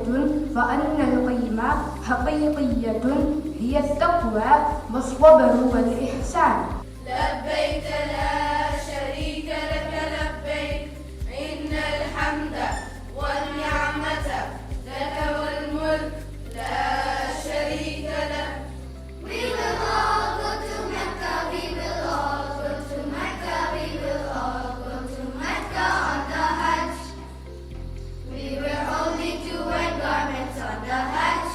وأن القيمة حقيقية هي التقوى والصبر والإحسان. لبيك لا شريك لك لبيك إن الحمد والنعمة لك والملك لا شريك لك. We will all go to Mecca, we will all go to Mecca, we will all go to Mecca on the Hajj. We wear only two white garments on the Hajj.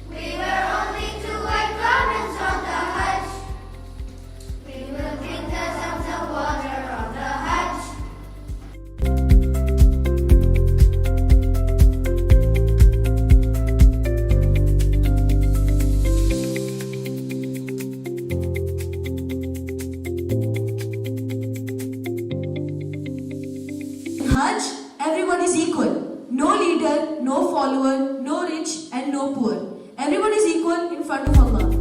We wear only two white garments on the Hajj. We will drink the Zamzam water on the Hajj. In Hajj, everyone is equal. No leader, no follower, no rich and no poor. Everyone is equal in front of Allah.